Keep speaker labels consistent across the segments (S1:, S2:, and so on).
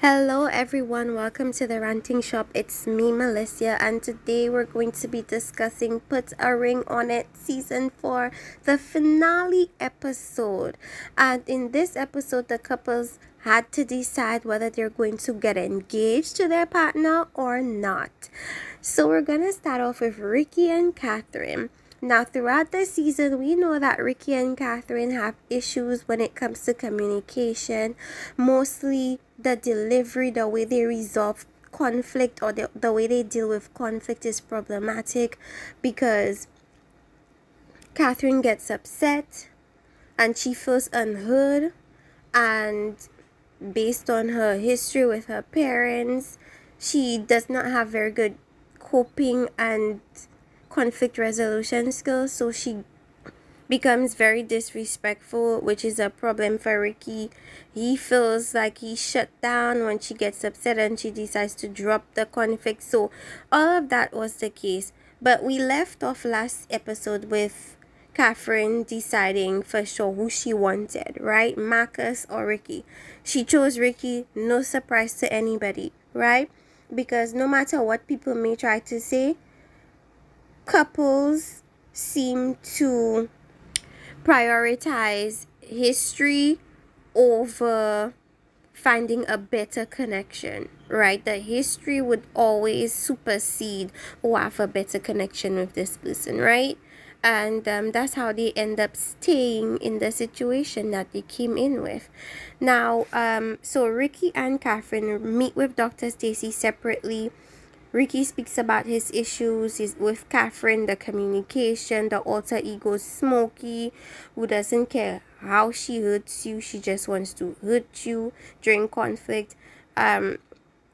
S1: Hello everyone, welcome to the Ranting Shop. It's me, Melissa, and today we're going to be discussing Put a Ring on It Season 4, the finale episode. And in this episode, the couples had to decide whether they're going to get engaged to their partner or not. So we're going to start off with Ricky and Catherine. Now, throughout the season, we know that Ricky and Catherine have issues when it comes to communication, mostly the delivery, the way they resolve conflict, or the way they deal with conflict is problematic because Catherine gets upset and she feels unheard, and based on her history with her parents, she does not have very good coping and conflict resolution skills, so she becomes very disrespectful, which is a problem for Ricky. He feels like he's shut down when she gets upset and she decides to drop the conflict. So all of that was the case, but we left off last episode with Catherine deciding for sure who she wanted, right? Marcus or Ricky. She chose Ricky, no surprise to anybody, right? Because no matter what people may try to say, couples seem to prioritize history over finding a better connection, right? The history would always supersede or have a better connection with this person, right? And that's how they end up staying in the situation that they came in with. Now, so Ricky and Catherine meet with Dr. Stacy separately. Ricky speaks about his issues with Catherine, the communication, the alter ego Smokey, who doesn't care how she hurts you, she just wants to hurt you during conflict.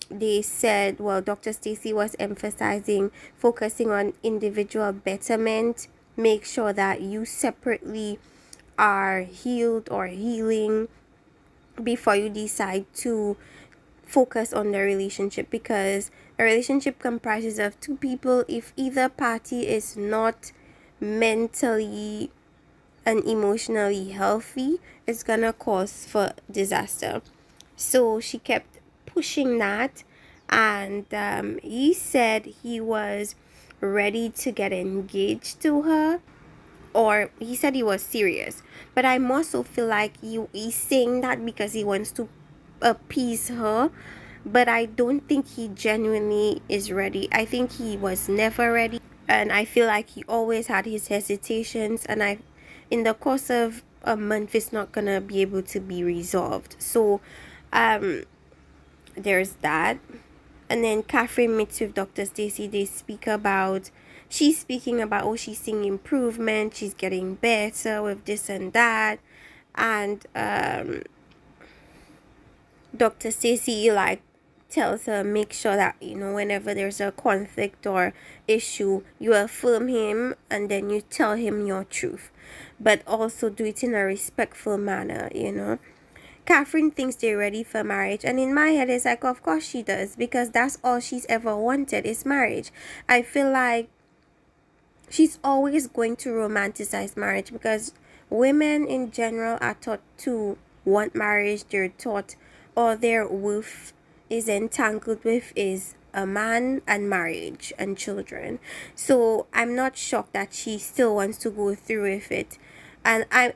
S1: They said, well, Dr. Stacy was emphasizing focusing on individual betterment. Make sure that you separately are healed or healing before you decide to focus on the relationship, because a relationship comprises of two people. If either party is not mentally and emotionally healthy, it's gonna cause for disaster. So she kept pushing that, and he said he was ready to get engaged to her, or he said he was serious, but I also feel like he's saying that because he wants to appease her, but I don't think he genuinely is ready. I think he was never ready, and I feel like he always had his hesitations, and in the course of a month, it's not gonna be able to be resolved. So there's that. And then Catherine meets with Dr. Stacy. She's speaking about, oh, she's seeing improvement, she's getting better with this and that, and Dr. Stacy tells her, make sure that whenever there's a conflict or issue, you affirm him and then you tell him your truth, but also do it in a respectful manner. Catherine thinks they're ready for marriage, and in my head it's like, of course she does, because that's all she's ever wanted is marriage. I feel like she's always going to romanticize marriage because women in general are taught to want marriage. They're taught all their worth is entangled with is a man and marriage and children. So I'm not shocked that she still wants to go through with it. And I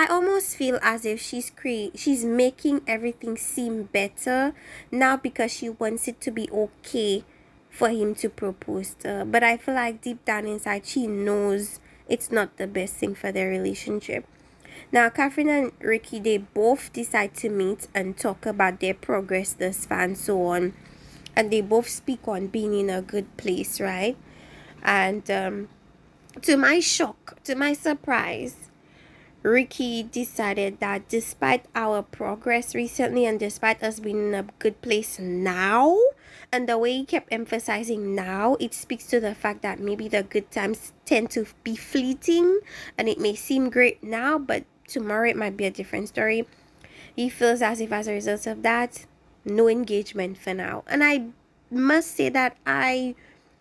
S1: almost feel as if she's making everything seem better now because she wants it to be okay for him to propose to her. But I feel like deep down inside she knows it's not the best thing for their relationship. Now, Catherine and Ricky, they both decide to meet and talk about their progress thus far and so on. And they both speak on being in a good place, right? And to my surprise, Ricky decided that despite our progress recently and despite us being in a good place now, and the way he kept emphasizing now, it speaks to the fact that maybe the good times tend to be fleeting and it may seem great now, but tomorrow it might be a different story. He feels as if as a result of that, no engagement for now. And I must say that I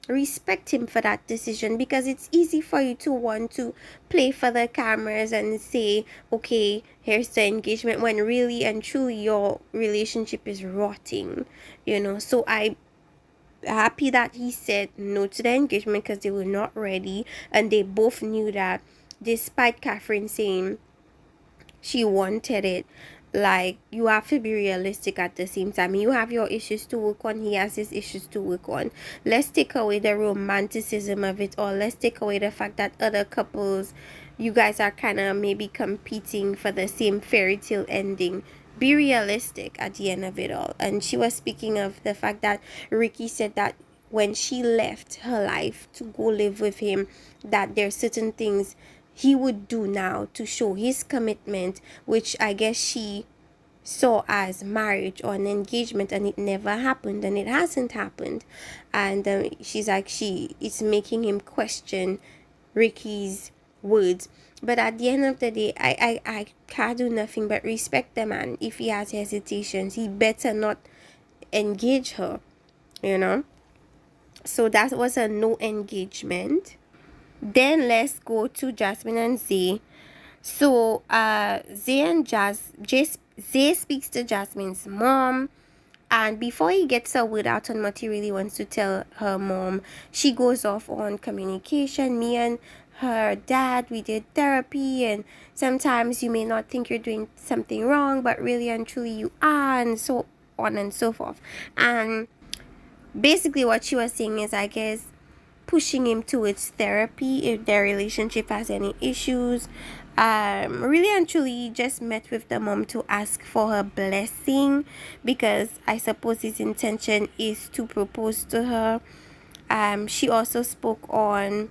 S1: respect him for that decision, because it's easy for you to want to play for the cameras and say, okay, here's the engagement, when really and truly your relationship is rotting, So I happy that he said no to the engagement because they were not ready, and they both knew that, despite Catherine saying she wanted it. Like, you have to be realistic at the same time. You have your issues to work on, he has his issues to work on. Let's take away the romanticism of it, or let's take away the fact that other couples, you guys are kind of maybe competing for the same fairy tale ending. Be realistic at the end of it all. And she was speaking of the fact that Ricky said that when she left her life to go live with him, that there's certain things he would do now to show his commitment, which I guess she saw as marriage or an engagement, and it never happened, and it hasn't happened. And she's like, it's making him question Ricky's words. But at the end of the day, I can't do nothing but respect the man. If he has hesitations, he better not engage her, So that was a no engagement. Then let's go to Jasmine and Zay. So Zay speaks to Jasmine's mom, and before he gets a word out on what he really wants to tell her mom, she goes off on communication. Me and her dad, we did therapy, and sometimes you may not think you're doing something wrong, but really and truly you are, and so on and so forth. And basically what she was saying is, I guess, pushing him towards therapy if their relationship has any issues. Really and truly just met with the mom to ask for her blessing, because I suppose his intention is to propose to her. She also spoke on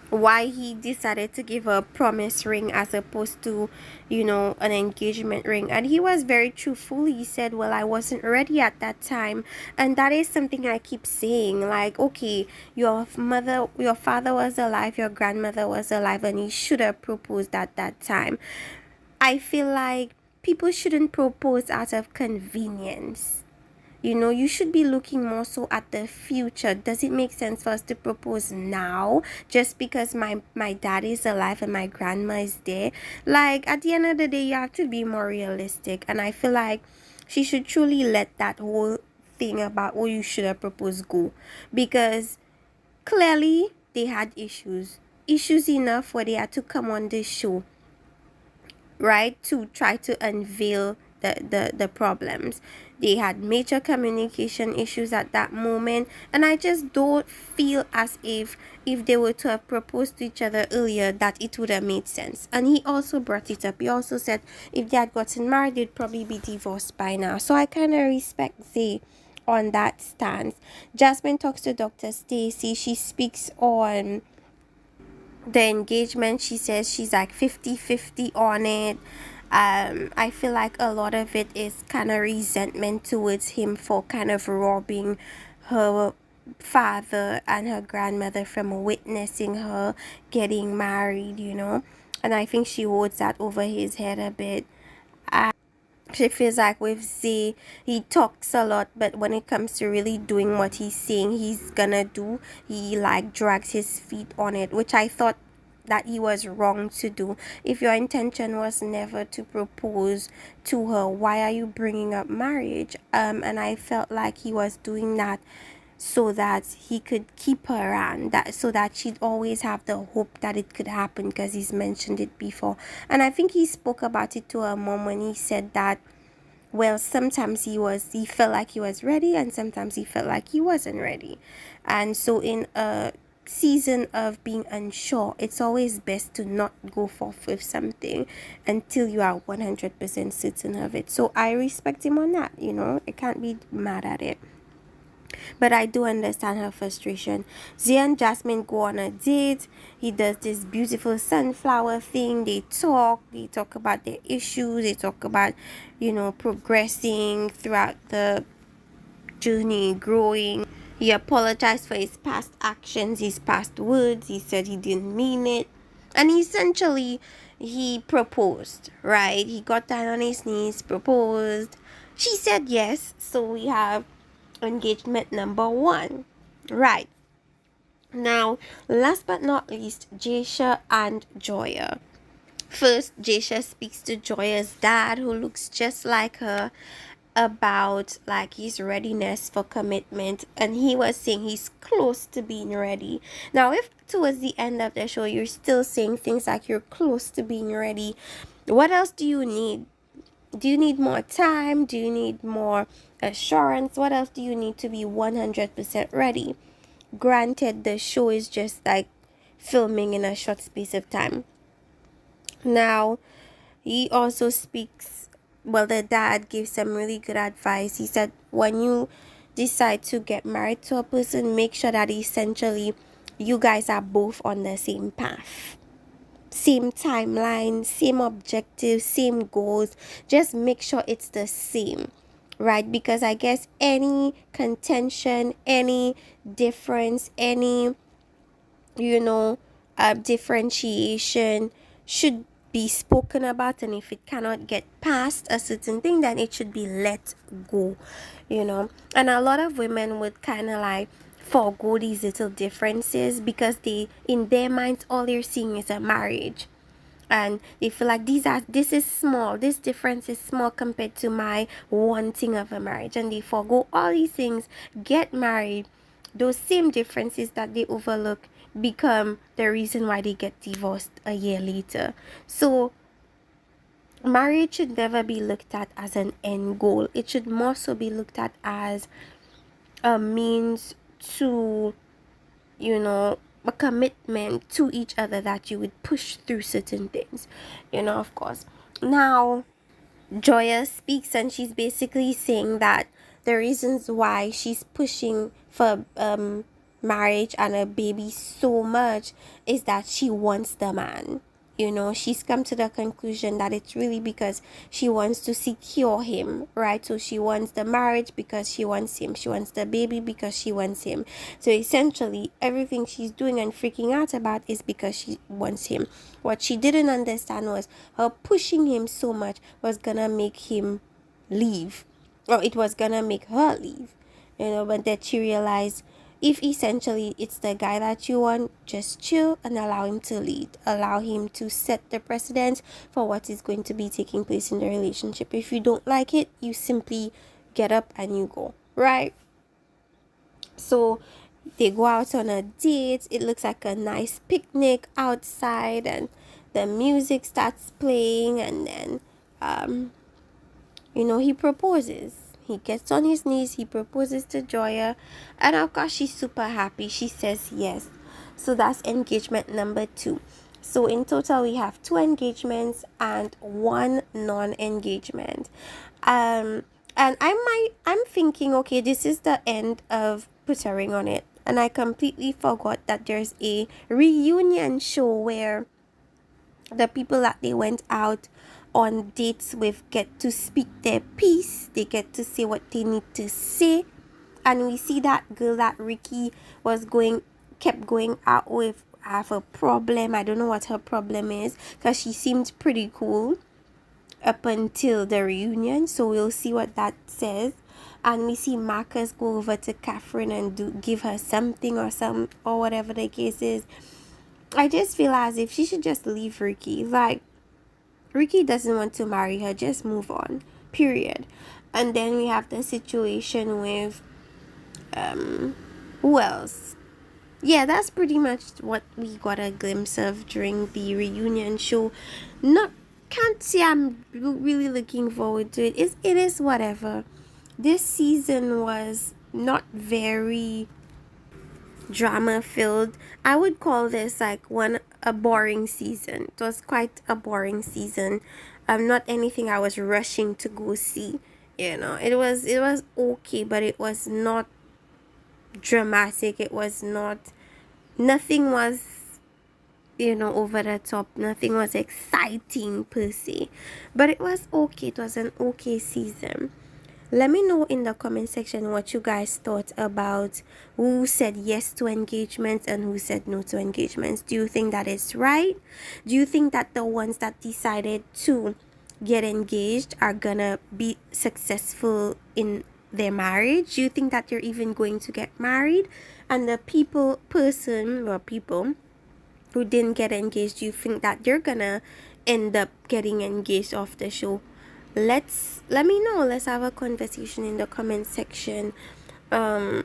S1: why he decided to give her a promise ring as opposed to, an engagement ring. And he was very truthful. He said, well, I wasn't ready at that time. And that is something I keep saying, like, okay, your father was alive, your grandmother was alive, and he should have proposed at that time. I feel like people shouldn't propose out of convenience. You should be looking more so at the future. Does it make sense for us to propose now just because my dad is alive and my grandma is there? Like, at the end of the day, you have to be more realistic. And I feel like she should truly let that whole thing about, oh, you should have proposed go. Because clearly they had issues. Issues enough where they had to come on this show, right, to try to unveil the problems. They had major communication issues at that moment, and I just don't feel as if they were to have proposed to each other earlier, that it would have made sense. And he also brought it up. He also said if they had gotten married, they'd probably be divorced by now. So I kind of respect Zay on that stance. Jasmine talks to Dr. Stacy. She speaks on the engagement. She says she's like 50-50 on it. I feel like a lot of it is kind of resentment towards him for kind of robbing her father and her grandmother from witnessing her getting married, and I think she holds that over his head a bit. She feels like with Z, he talks a lot, but when it comes to really doing what he's saying he's gonna do, he like drags his feet on it, which I thought that he was wrong to do. If your intention was never to propose to her, why are you bringing up marriage? And I felt like he was doing that so that he could keep her around, that so that she'd always have the hope that it could happen, because he's mentioned it before. And I think he spoke about it to her mom when he said that, well, sometimes he felt like he was ready, and sometimes he felt like he wasn't ready. And so in a season of being unsure, it's always best to not go forth with something until you are 100% certain of it. So I respect him on that. I can't be mad at it, but I do understand her frustration. Zay and Jasmine go on a date. He does this beautiful sunflower thing. They talk about their issues. They talk about progressing throughout the journey, growing. He apologized for his past actions, his past words. He said he didn't mean it. And essentially, he proposed, right? He got down on his knees, proposed. She said yes. So we have engagement number 1. Right. Now, last but not least, Jasha and Joya. First, Jasha speaks to Joya's dad, who looks just like her, about like his readiness for commitment, and he was saying he's close to being ready. Now, if towards the end of the show you're still saying things like you're close to being ready, what else do you need? Do you need more time? Do you need more assurance? What else do you need to be 100% ready? Granted, the show is just like filming in a short space of time. Now, he also speaks, well, the dad gives some really good advice. He said, when you decide to get married to a person, make sure that essentially you guys are both on the same path, same timeline, same objectives, same goals. Just make sure it's the same, right? Because I guess any contention, any difference, any differentiation should be spoken about, and if it cannot get past a certain thing, then it should be let go. And a lot of women would kind of like forego these little differences because they, in their minds, all they're seeing is a marriage, and they feel like this is small, this difference is small compared to my wanting of a marriage, and they forego all these things, get married. Those same differences that they overlook become the reason why they get divorced a year later. So marriage should never be looked at as an end goal. It should more so be looked at as a means to, a commitment to each other, that you would push through certain things, of course. Now, Joya speaks, and she's basically saying that the reasons why she's pushing for marriage and a baby so much is that she wants the man. She's come to the conclusion that it's really because she wants to secure him, right? So she wants the marriage because she wants him. She wants the baby because she wants him. So essentially, everything she's doing and freaking out about is because she wants him. What she didn't understand was her pushing him so much was gonna make him leave, or it was gonna make her leave. But that she realized, if essentially it's the guy that you want, just chill and allow him to lead. Allow him to set the precedent for what is going to be taking place in the relationship. If you don't like it, you simply get up and you go, right? So they go out on a date. It looks like a nice picnic outside, and the music starts playing, and then he proposes. He gets on his knees, he proposes to Joya, and of course she's super happy. She says yes. So that's engagement number 2. So in total we have 2 engagements and 1 non-engagement. And I'm thinking, okay, this is the end of puttering on it, and I completely forgot that there's a reunion show where the people that they went out on dates with get to speak their piece. They get to say what they need to say. And we see that girl that Ricky kept going out with have a problem. I don't know what her problem is, because she seemed pretty cool up until the reunion. So we'll see what that says. And we see Marcus go over to Catherine and give her something or whatever the case is. I just feel as if she should just leave Ricky. Like, Ricky doesn't want to marry her, just move on, period. And then we have the situation with who else? Yeah, that's pretty much what we got a glimpse of during the reunion show. Can't say I'm really looking forward to it. It is whatever. This season was not very drama filled. I would call this like a boring season. It was quite a boring season. Not anything I was rushing to go see. It was okay, but it was not dramatic. It was not, nothing was over the top. Nothing was exciting per se, but it was okay. It was an okay season. Let me know in the comment section what you guys thought about who said yes to engagements and who said no to engagements. Do you think that is right? Do you think that the ones that decided to get engaged are gonna be successful in their marriage? Do you think that you're even going to get married? And the people who didn't get engaged, do you think that you're gonna end up getting engaged off the show? Let me know. Let's have a conversation in the comment section. And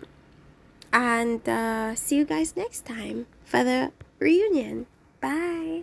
S1: see you guys next time for the reunion. Bye.